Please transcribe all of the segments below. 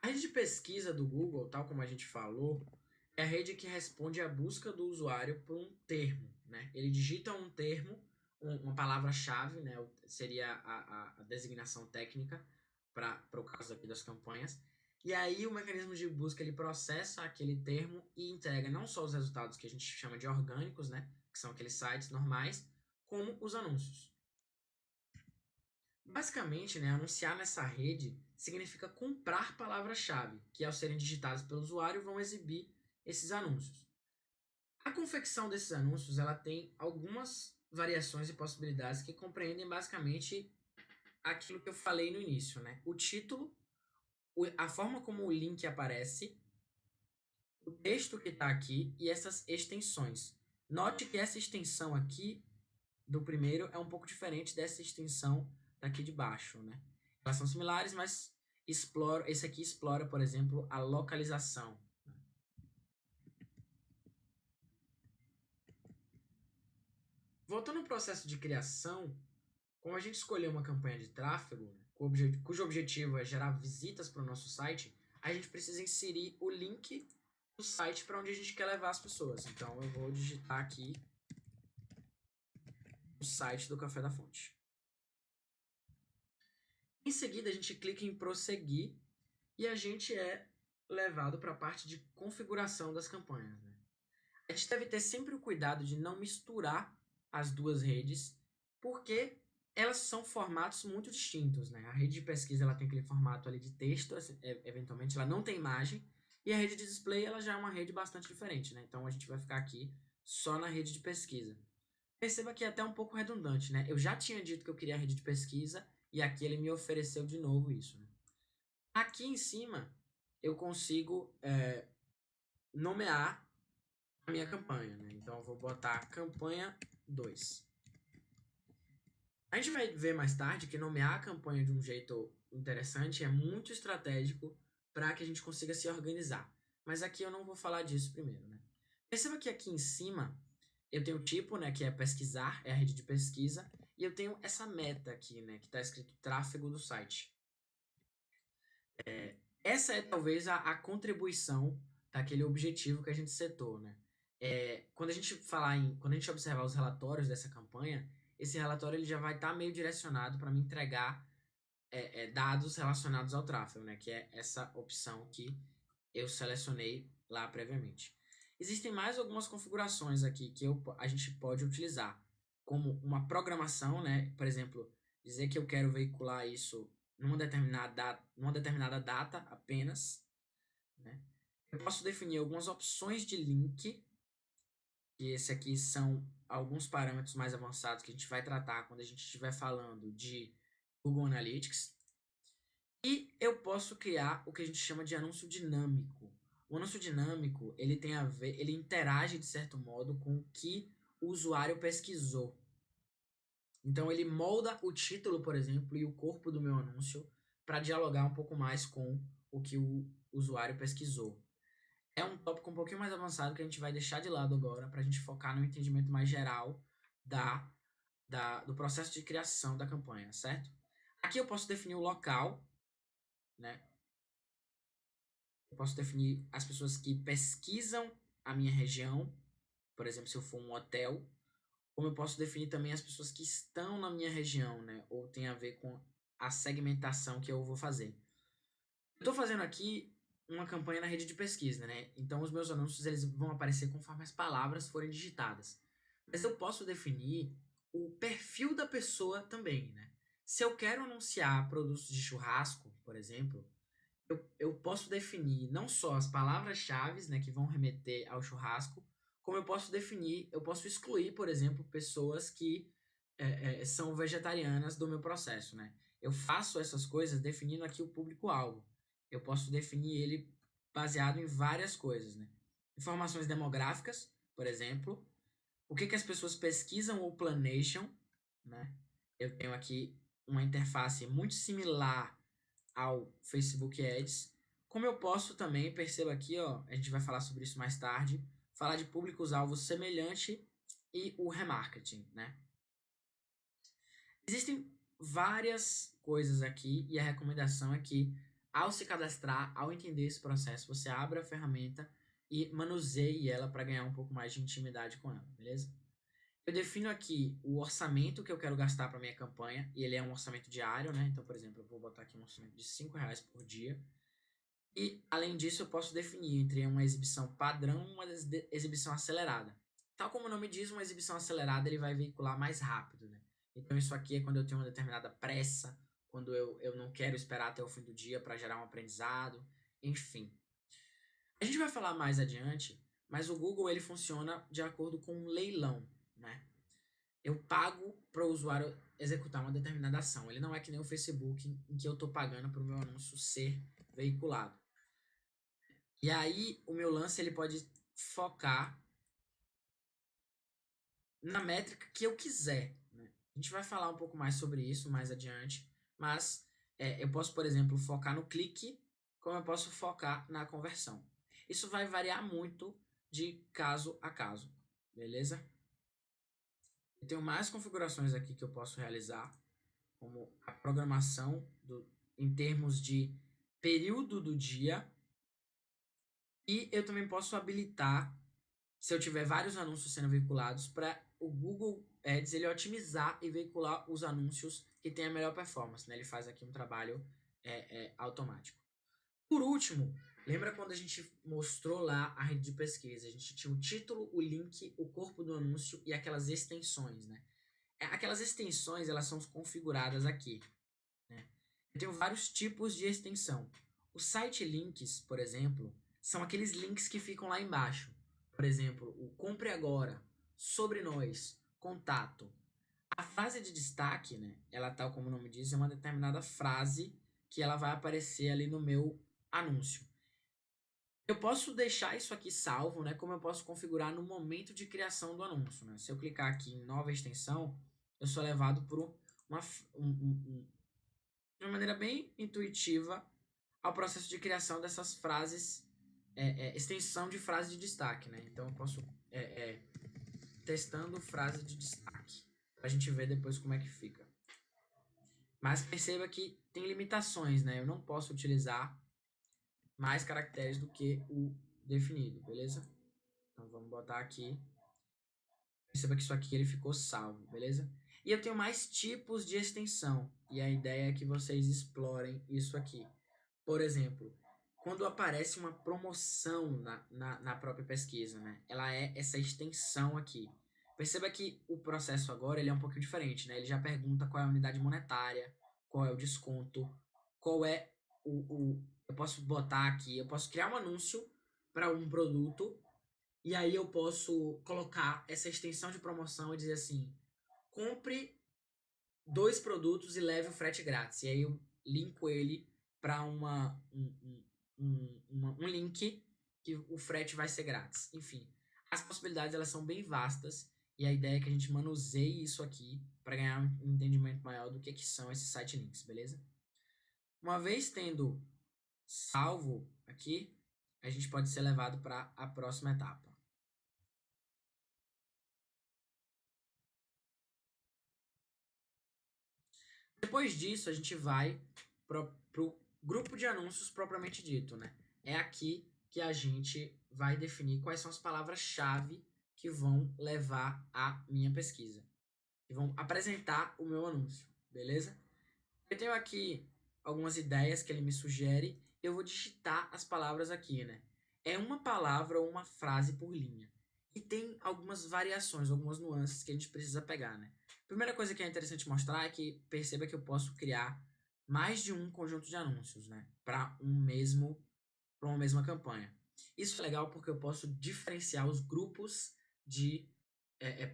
A rede de pesquisa do Google, tal como a gente falou, é a rede que responde à busca do usuário por um termo, né? Ele digita um termo, uma palavra-chave, né? Seria a designação técnica para o caso aqui das campanhas. E aí o mecanismo de busca ele processa aquele termo e entrega não só os resultados que a gente chama de orgânicos, né? Que são aqueles sites normais, como os anúncios. Basicamente, né, anunciar nessa rede significa comprar palavras-chave, que ao serem digitadas pelo usuário vão exibir esses anúncios. A confecção desses anúncios ela tem algumas variações e possibilidades que compreendem basicamente aquilo que eu falei no início, né? O título, a forma como o link aparece, o texto que está aqui e essas extensões. Note que essa extensão aqui do primeiro é um pouco diferente dessa extensão daqui de baixo, né? Elas são similares, mas esse aqui explora, por exemplo, a localização. Voltando ao processo de criação, como a gente escolheu uma campanha de tráfego, cujo objetivo é gerar visitas para o nosso site, a gente precisa inserir o link do site para onde a gente quer levar as pessoas. Então eu vou digitar aqui o site do Café da Fonte. Em seguida, a gente clica em prosseguir e a gente é levado para a parte de configuração das campanhas. Né? A gente deve ter sempre o cuidado de não misturar as duas redes, porque elas são formatos muito distintos. Né? A rede de pesquisa ela tem aquele formato ali de texto, eventualmente ela não tem imagem, e a rede de display ela já é uma rede bastante diferente. Né? Então a gente vai ficar aqui só na rede de pesquisa. Perceba que é até um pouco redundante. Né? Eu já tinha dito que eu queria a rede de pesquisa, e aqui ele me ofereceu de novo isso. Né? Aqui em cima, eu consigo nomear a minha campanha. Né? Então, eu vou botar campanha 2. A gente vai ver mais tarde que nomear a campanha de um jeito interessante é muito estratégico para que a gente consiga se organizar. Mas aqui eu não vou falar disso primeiro. Né? Perceba que aqui em cima eu tenho o tipo, né, que é pesquisar, é a rede de pesquisa, e eu tenho essa meta aqui, né, que está escrito tráfego do site. Essa é talvez a contribuição daquele objetivo que a gente setou, né? Quando a gente quando a gente observar os relatórios dessa campanha, esse relatório ele já vai estar meio direcionado para me entregar dados relacionados ao tráfego, né? Que é essa opção que eu selecionei lá previamente. Existem mais algumas configurações aqui que a gente pode utilizar, como uma programação, né? Por exemplo, dizer que eu quero veicular isso numa determinada data apenas, né? Eu posso definir algumas opções de link, que esse aqui são alguns parâmetros mais avançados que a gente vai tratar quando a gente estiver falando de Google Analytics. E eu posso criar o que a gente chama de anúncio dinâmico. O anúncio dinâmico, ele tem a ver, ele interage de certo modo com o que o usuário pesquisou. Então ele molda o título, por exemplo, e o corpo do meu anúncio para dialogar um pouco mais com o que o usuário pesquisou. É um tópico um pouquinho mais avançado que a gente vai deixar de lado agora para a gente focar no entendimento mais geral do processo de criação da campanha, certo? Aqui eu posso definir o local, né? Eu posso definir as pessoas que pesquisam a minha região, por exemplo, se eu for um hotel, como eu posso definir também as pessoas que estão na minha região, né? Ou tem a ver com a segmentação que eu vou fazer. Eu estou fazendo aqui uma campanha na rede de pesquisa, né? Então os meus anúncios eles vão aparecer conforme as palavras forem digitadas. Mas eu posso definir o perfil da pessoa também, né? Se eu quero anunciar produtos de churrasco, por exemplo, eu posso definir não só as palavras-chave, né, que vão remeter ao churrasco, como eu posso excluir, por exemplo, pessoas que são vegetarianas do meu processo, né? Eu faço essas coisas definindo aqui o público-alvo. Eu posso definir ele baseado em várias coisas, né? Informações demográficas, por exemplo, o que as pessoas pesquisam ou planejam, né? Eu tenho aqui uma interface muito similar ao Facebook Ads. Como eu posso também, perceba aqui, ó, a gente vai falar sobre isso mais tarde, falar de públicos-alvos semelhante e o remarketing, né? Existem várias coisas aqui e a recomendação é que Ao se cadastrar, ao entender esse processo, você abre a ferramenta e manuseie ela para ganhar um pouco mais de intimidade com ela, beleza? Eu defino aqui o orçamento que eu quero gastar para minha campanha, e ele é um orçamento diário, né? Então, por exemplo, eu vou botar aqui um orçamento de R$ 5 por dia. E, além disso, eu posso definir entre uma exibição padrão e uma exibição acelerada. Tal como o nome diz, uma exibição acelerada ele vai veicular mais rápido, né? Então, isso aqui é quando eu tenho uma determinada pressa, quando eu não quero esperar até o fim do dia para gerar um aprendizado, enfim. A gente vai falar mais adiante, mas o Google ele funciona de acordo com um leilão, né? Eu pago para o usuário executar uma determinada ação. Ele não é que nem o Facebook em que eu estou pagando para o meu anúncio ser veiculado. E aí, o meu lance ele pode focar na métrica que eu quiser, né? A gente vai falar um pouco mais sobre isso mais adiante, mas eu posso, por exemplo, focar no clique, como eu posso focar na conversão. Isso vai variar muito de caso a caso, beleza? Eu tenho mais configurações aqui que eu posso realizar, como a programação em termos de período do dia, e eu também posso habilitar se eu tiver vários anúncios sendo veiculados, para o Google Ads ele otimizar e veicular os anúncios que têm a melhor performance, né? Ele faz aqui um trabalho automático. Por último, lembra quando a gente mostrou lá a rede de pesquisa? A gente tinha o título, o link, o corpo do anúncio e aquelas extensões, né? Aquelas extensões, elas são configuradas aqui, né? Eu tenho vários tipos de extensão. Os site links, por exemplo, são aqueles links que ficam lá embaixo. Por exemplo, o compre agora, sobre nós, contato. A frase de destaque, né? Ela, tal como o nome diz, é uma determinada frase que ela vai aparecer ali no meu anúncio. Eu posso deixar isso aqui salvo, né? Como eu posso configurar no momento de criação do anúncio, né? Se eu clicar aqui em nova extensão, eu sou levado por de uma maneira bem intuitiva ao processo de criação dessas frases, extensão de frase de destaque, né? Então eu posso testando frase de destaque, pra gente ver depois como é que fica. Mas perceba que tem limitações, né? Eu não posso utilizar mais caracteres do que o definido, beleza? Então vamos botar aqui. Perceba que isso aqui ele ficou salvo, beleza? E eu tenho mais tipos de extensão. E a ideia é que vocês explorem isso aqui. Por exemplo, quando aparece uma promoção na própria pesquisa, né? Ela é essa extensão aqui. Perceba que o processo agora ele é um pouquinho diferente, né? Ele já pergunta qual é a unidade monetária, qual é o desconto, qual é eu posso botar aqui, eu posso criar um anúncio para um produto e aí eu posso colocar essa extensão de promoção e dizer assim, compre 2 produtos e leve o frete grátis. E aí eu linko ele para um link que o frete vai ser grátis. Enfim, as possibilidades elas são bem vastas e a ideia é que a gente manuseie isso aqui para ganhar um entendimento maior do que são esses site links, beleza? Uma vez tendo salvo aqui, a gente pode ser levado para a próxima etapa. Depois disso, a gente vai para o grupo de anúncios propriamente dito, né? É aqui que a gente vai definir quais são as palavras-chave que vão levar a minha pesquisa, que vão apresentar o meu anúncio, beleza? Eu tenho aqui algumas ideias que ele me sugere, eu vou digitar as palavras aqui, né? É uma palavra ou uma frase por linha. E tem algumas variações, algumas nuances que a gente precisa pegar, né? Primeira coisa que é interessante mostrar é que perceba que eu posso criar mais de um conjunto de anúncios, né? Para uma mesma campanha. Isso é legal porque eu posso diferenciar os grupos de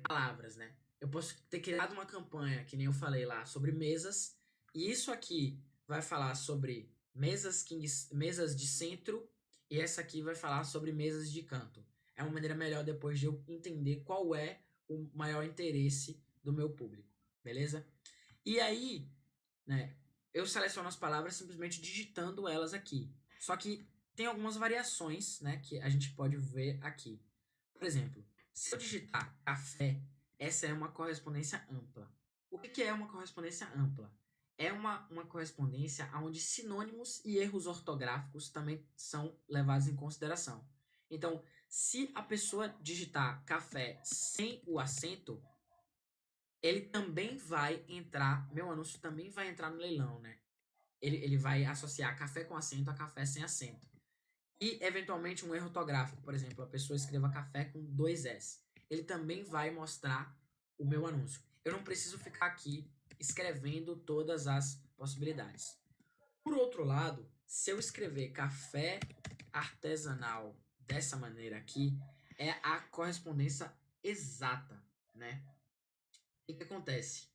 palavras, né? Eu posso ter criado uma campanha, que nem eu falei lá, sobre mesas, e isso aqui vai falar sobre mesas de centro, e essa aqui vai falar sobre mesas de canto. É uma maneira melhor depois de eu entender qual é o maior interesse do meu público, beleza? E aí, né, eu seleciono as palavras simplesmente digitando elas aqui. Só que tem algumas variações, né, que a gente pode ver aqui. Por exemplo, se eu digitar café, essa é uma correspondência ampla. O que é uma correspondência ampla? é uma correspondência onde sinônimos e erros ortográficos também são levados em consideração. Então, se a pessoa digitar café sem o acento, ele também vai entrar, meu anúncio também vai entrar no leilão, né? Ele vai associar café com acento a café sem acento. E, eventualmente, um erro ortográfico, por exemplo, a pessoa escreva café com dois S. Ele também vai mostrar o meu anúncio. Eu não preciso ficar aqui escrevendo todas as possibilidades. Por outro lado, se eu escrever café artesanal dessa maneira aqui, é a correspondência exata, né? O que acontece?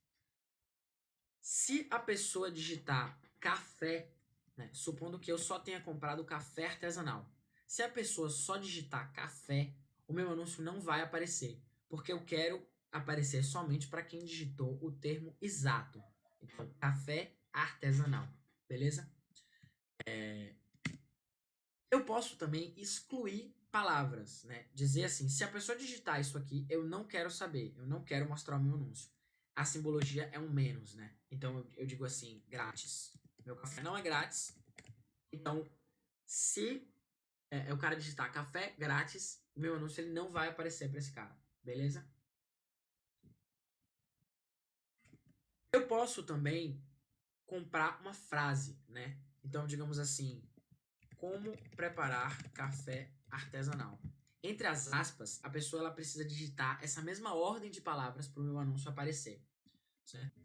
Se a pessoa digitar café, né, supondo que eu só tenha comprado café artesanal, se a pessoa só digitar café, o meu anúncio não vai aparecer, porque eu quero aparecer somente para quem digitou o termo exato. Então, café artesanal, beleza? Eu posso também excluir palavras, né? Dizer assim, se a pessoa digitar isso aqui, eu não quero saber, eu não quero mostrar o meu anúncio. A simbologia é um menos, né? Então eu digo assim, grátis. Meu café não é grátis. Então, se o cara digitar café grátis, meu anúncio ele não vai aparecer para esse cara, beleza? Eu posso também comprar uma frase, né? Então, digamos assim, como preparar café artesanal. Entre as aspas, a pessoa ela precisa digitar essa mesma ordem de palavras para o meu anúncio aparecer. Certo?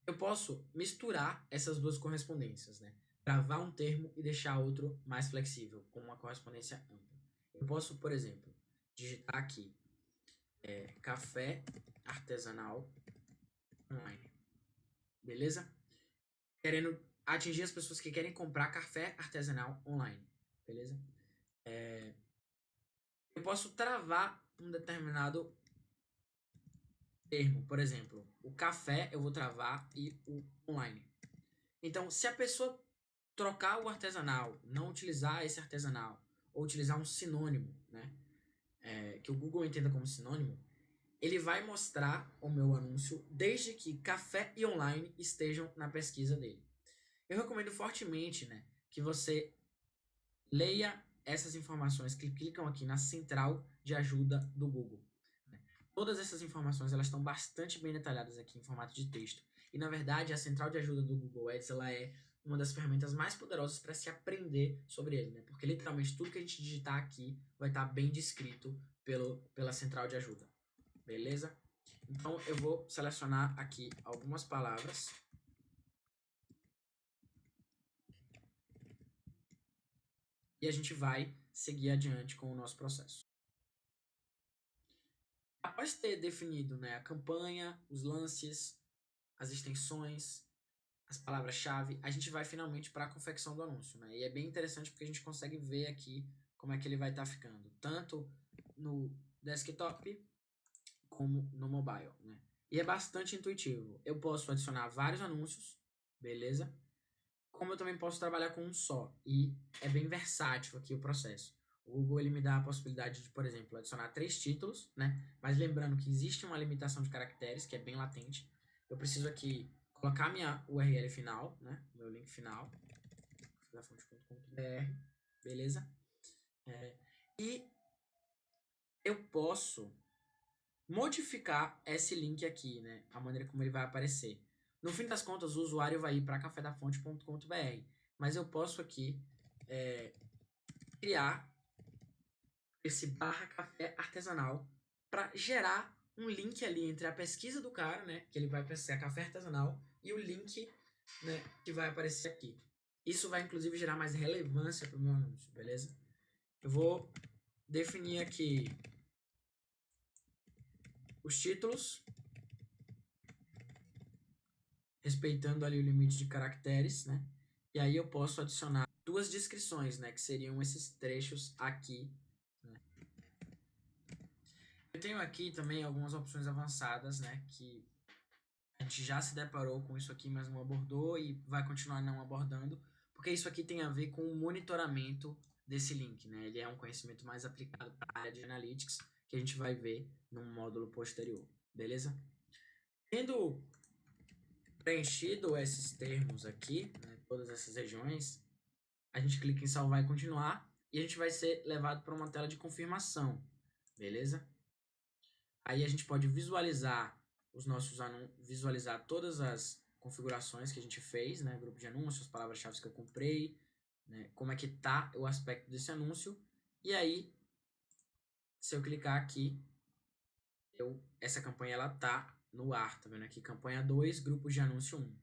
Eu posso misturar essas duas correspondências, né? Gravar um termo e deixar outro mais flexível, com uma correspondência ampla. Eu posso, por exemplo, digitar aqui café artesanal online. Beleza? Querendo atingir as pessoas que querem comprar café artesanal online. Beleza? Eu posso travar um determinado termo. Por exemplo, o café eu vou travar e o online. Então, se a pessoa trocar o artesanal, não utilizar esse artesanal, ou utilizar um sinônimo, né, que o Google entenda como sinônimo, ele vai mostrar o meu anúncio desde que café e online estejam na pesquisa dele. Eu recomendo fortemente, né, que você leia essas informações que clicam aqui na central de ajuda do Google. Todas essas informações elas estão bastante bem detalhadas aqui em formato de texto. E na verdade, a central de ajuda do Google Ads ela é uma das ferramentas mais poderosas para se aprender sobre ele, né? Porque literalmente tudo que a gente digitar aqui vai estar bem descrito pela central de ajuda. Beleza? Então eu vou selecionar aqui algumas palavras. E a gente vai seguir adiante com o nosso processo. Após ter definido, né, a campanha, os lances, as extensões, as palavras-chave, a gente vai finalmente para a confecção do anúncio, né? E é bem interessante porque a gente consegue ver aqui como é que ele vai estar ficando, tanto no desktop como no mobile, né? E é bastante intuitivo. Eu posso adicionar vários anúncios, beleza? Como eu também posso trabalhar com um só. E é bem versátil aqui o processo. O Google ele me dá a possibilidade de, por exemplo, adicionar 3 títulos, né? Mas lembrando que existe uma limitação de caracteres, que é bem latente. Eu preciso aqui colocar minha URL final, né? Meu link final, fonte.com.br, beleza? E eu posso modificar esse link aqui, né? A maneira como ele vai aparecer. No fim das contas, o usuário vai ir para cafedafonte.com.br, mas eu posso aqui criar esse barra café artesanal para gerar um link ali entre a pesquisa do cara, né? Que ele vai pesquisar café artesanal e o link, né? Que vai aparecer aqui. Isso vai inclusive gerar mais relevância para o meu anúncio, beleza? Eu vou definir aqui os títulos, respeitando ali o limite de caracteres, né? E aí eu posso adicionar duas descrições, né? Que seriam esses trechos aqui. Né? Eu tenho aqui também algumas opções avançadas, né? Que a gente já se deparou com isso aqui, mas não abordou e vai continuar não abordando, porque isso aqui tem a ver com o monitoramento desse link, né? Ele é um conhecimento mais aplicado para a área de Analytics, que a gente vai ver num módulo posterior, beleza? Tendo Preenchido esses termos aqui, né, todas essas regiões, a gente clica em salvar e continuar e a gente vai ser levado para uma tela de confirmação, beleza? Aí a gente pode visualizar visualizar todas as configurações que a gente fez, né? Grupo de anúncios, palavras-chave que eu comprei, né? Como é que tá o aspecto desse anúncio. E aí, se eu clicar aqui, essa campanha ela tá no ar, tá vendo aqui? Campanha 2, grupos de anúncio 1.